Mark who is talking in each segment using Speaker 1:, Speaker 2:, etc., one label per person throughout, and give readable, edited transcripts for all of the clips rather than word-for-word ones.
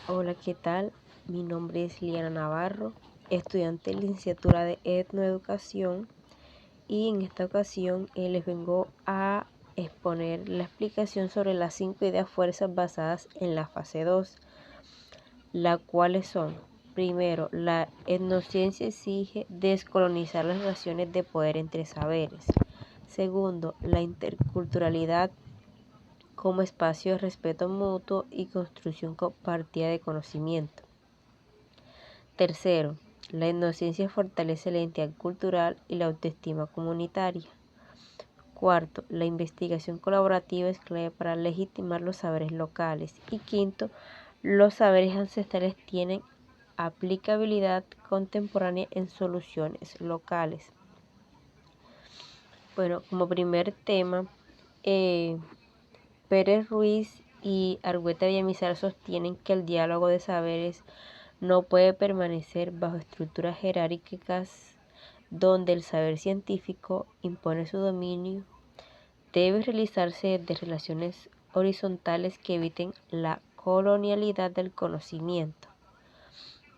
Speaker 1: Hola, ¿qué tal? Mi nombre es Liana Navarro, estudiante de licenciatura de Etnoeducación, y en esta ocasión les vengo a exponer la explicación sobre las 5 ideas fuerzas basadas en la fase 2, las cuales son: primero, la etnociencia exige descolonizar las relaciones de poder entre saberes. Segundo, la interculturalidad como espacio de respeto mutuo y construcción compartida de conocimiento. Tercero, la etnociencia fortalece la identidad cultural y la autoestima comunitaria. Cuarto, la investigación colaborativa es clave para legitimar los saberes locales. Y quinto, los saberes ancestrales tienen aplicabilidad contemporánea en soluciones locales. Bueno, como primer tema, Pérez Ruiz y Argüeta Villamizar sostienen que el diálogo de saberes no puede permanecer bajo estructuras jerárquicas donde el saber científico impone su dominio. Debe realizarse de relaciones horizontales que eviten la colonialidad del conocimiento.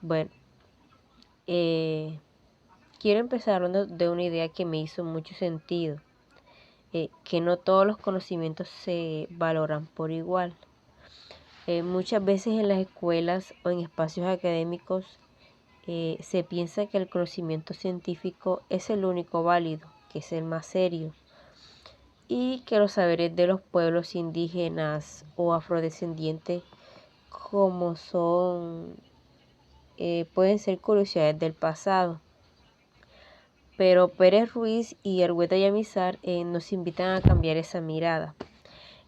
Speaker 1: Bueno, quiero empezar hablando de una idea que me hizo mucho sentido, que no todos los conocimientos se valoran por igual. Muchas veces en las escuelas o en espacios académicos se piensa que el conocimiento científico es el único válido, que es el más serio, y que los saberes de los pueblos indígenas o afrodescendientes, como son, pueden ser curiosidades del pasado. Pero Pérez Ruiz y Argüeta Yamizar nos invitan a cambiar esa mirada.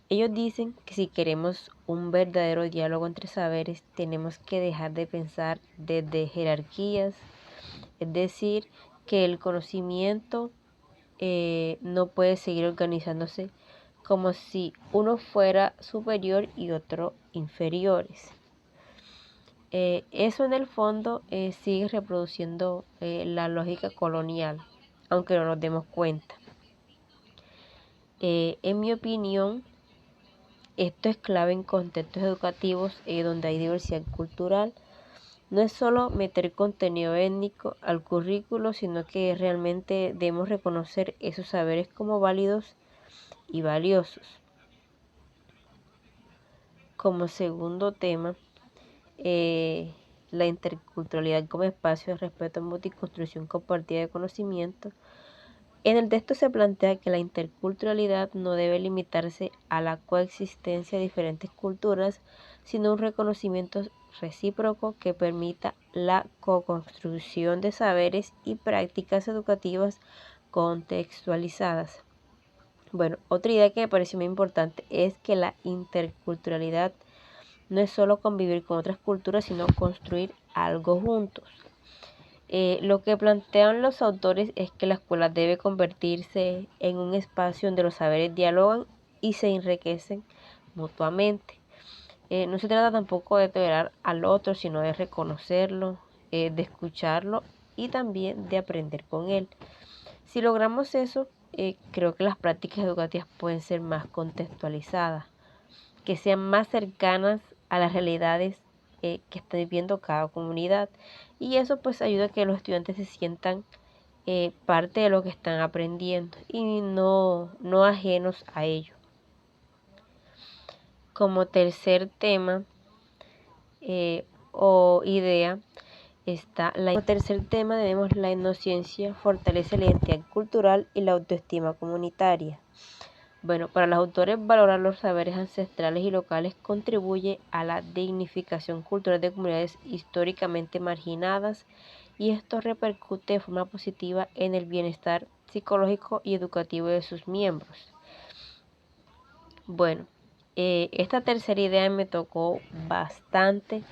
Speaker 1: Ellos dicen que si queremos un verdadero diálogo entre saberes, tenemos que dejar de pensar desde jerarquías, es decir, que el conocimiento no puede seguir organizándose como si uno fuera superior y otro inferiores. Eso en el fondo sigue reproduciendo la lógica colonial, aunque no nos demos cuenta. En mi opinión, esto es clave en contextos educativos donde hay diversidad cultural. No es solo meter contenido étnico al currículo, sino que realmente debemos reconocer esos saberes como válidos y valiosos. Como segundo tema, la interculturalidad como espacio de respeto mutuo y construcción compartida de conocimiento. En el texto se plantea que la interculturalidad no debe limitarse a la coexistencia de diferentes culturas, sino un reconocimiento recíproco que permita la co-construcción de saberes y prácticas educativas contextualizadas. Bueno, otra idea que me pareció muy importante es que la interculturalidad no es solo convivir con otras culturas, sino construir algo juntos. Lo que plantean los autores es que la escuela debe convertirse en un espacio donde los saberes dialogan y se enriquecen mutuamente. No se trata tampoco de tolerar al otro, sino de reconocerlo, de escucharlo y también de aprender con él. Si logramos eso, creo que las prácticas educativas pueden ser más contextualizadas, que sean más cercanas a las realidades que está viviendo cada comunidad, y eso pues ayuda a que los estudiantes se sientan parte de lo que están aprendiendo y no ajenos a ello. Como tercer tema o idea está como tercer tema tenemos la etnociencia fortalece la identidad cultural y la autoestima comunitaria. Bueno, para los autores, valorar los saberes ancestrales y locales contribuye a la dignificación cultural de comunidades históricamente marginadas, y esto repercute de forma positiva en el bienestar psicológico y educativo de sus miembros. Bueno, esta tercera idea me tocó bastante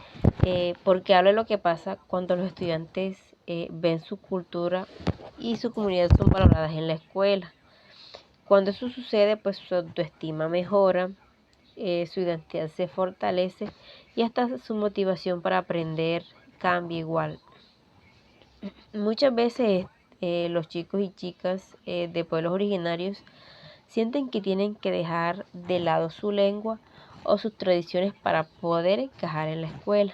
Speaker 1: porque habla de lo que pasa cuando los estudiantes ven su cultura y su comunidad son valoradas en la escuela. Cuando eso sucede, pues su autoestima mejora, su identidad se fortalece y hasta su motivación para aprender cambia igual. Muchas veces los chicos y chicas de pueblos originarios sienten que tienen que dejar de lado su lengua o sus tradiciones para poder encajar en la escuela.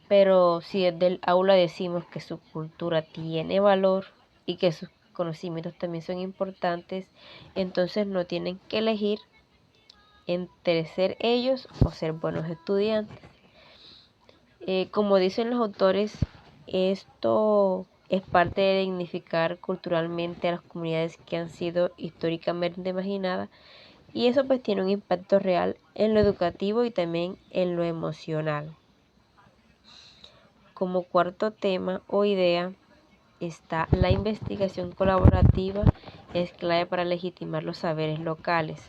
Speaker 1: Pero si desde el aula decimos que su cultura tiene valor y que sus conocimientos también son importantes, entonces no tienen que elegir entre ser ellos o ser buenos estudiantes. Como dicen los autores, esto es parte de dignificar culturalmente a las comunidades que han sido históricamente marginadas, y eso pues tiene un impacto real en lo educativo y también en lo emocional. Como cuarto tema o idea está la investigación colaborativa, es clave para legitimar los saberes locales.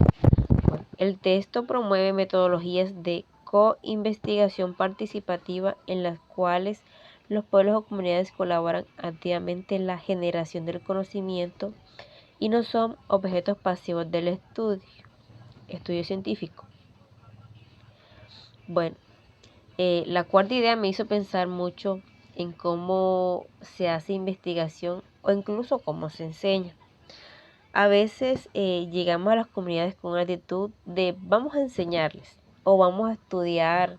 Speaker 1: Bueno, el texto promueve metodologías de co-investigación participativa en las cuales los pueblos o comunidades colaboran activamente en la generación del conocimiento y no son objetos pasivos del estudio científico. Bueno, la cuarta idea me hizo pensar mucho en cómo se hace investigación o incluso cómo se enseña. A veces llegamos a las comunidades con una actitud de vamos a enseñarles o vamos a estudiar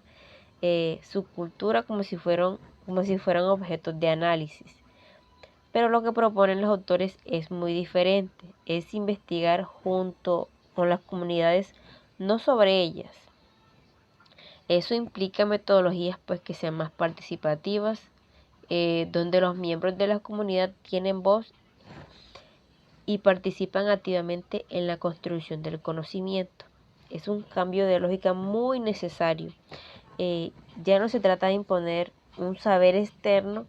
Speaker 1: su cultura como si fueran objetos de análisis. Pero lo que proponen los autores es muy diferente, es investigar junto con las comunidades, no sobre ellas. Eso implica metodologías pues que sean más participativas, donde los miembros de la comunidad tienen voz y participan activamente en la construcción del conocimiento. Es un cambio de lógica muy necesario. Ya no se trata de imponer un saber externo,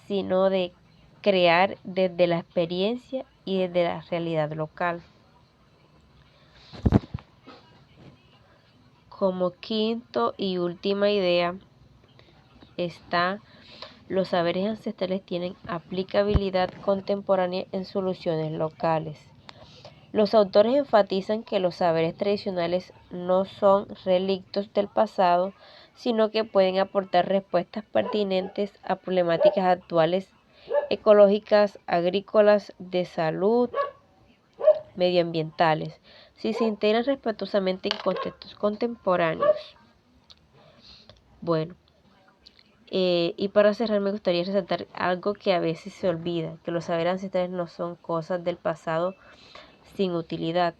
Speaker 1: sino de crear desde la experiencia y desde la realidad local. Como quinto y última idea está: los saberes ancestrales tienen aplicabilidad contemporánea en soluciones locales. Los autores enfatizan que los saberes tradicionales no son relictos del pasado, sino que pueden aportar respuestas pertinentes a problemáticas actuales, ecológicas, agrícolas, de salud, medioambientales, si se integran respetuosamente en contextos contemporáneos. Bueno, y para cerrar me gustaría resaltar algo que a veces se olvida, que los saberes ancestrales no son cosas del pasado sin utilidad.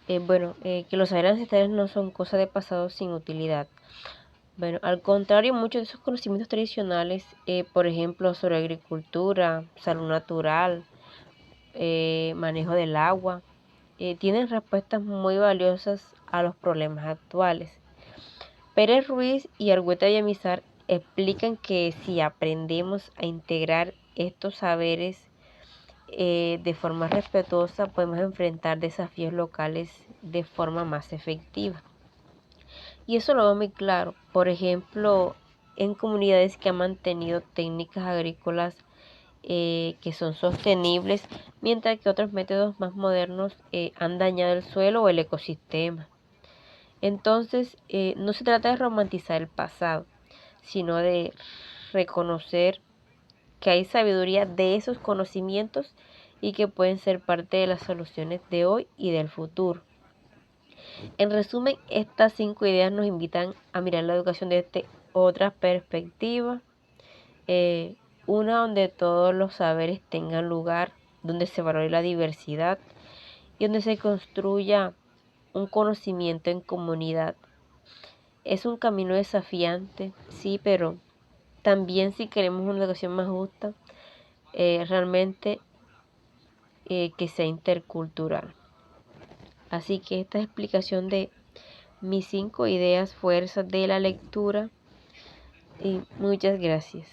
Speaker 1: Que los saberes ancestrales no son cosas de pasado sin utilidad. Bueno, al contrario, muchos de esos conocimientos tradicionales, por ejemplo, sobre agricultura, salud natural, manejo del agua, tienen respuestas muy valiosas a los problemas actuales. Pérez Ruiz y Argüeta Villamizar explican que si aprendemos a integrar estos saberes de forma respetuosa, podemos enfrentar desafíos locales de forma más efectiva. Y eso lo veo muy claro, por ejemplo, en comunidades que han mantenido técnicas agrícolas que son sostenibles, mientras que otros métodos más modernos han dañado el suelo o el ecosistema. Entonces, no se trata de romantizar el pasado, sino de reconocer que hay sabiduría de esos conocimientos y que pueden ser parte de las soluciones de hoy y del futuro. En resumen, estas 5 ideas nos invitan a mirar la educación desde otra perspectiva, una donde todos los saberes tengan lugar, donde se valore la diversidad y donde se construya un conocimiento en comunidad. Es un camino desafiante, sí, pero también si queremos una educación más justa, realmente que sea intercultural. Así que esta es explicación de mis 5 ideas fuerzas de la lectura y muchas gracias.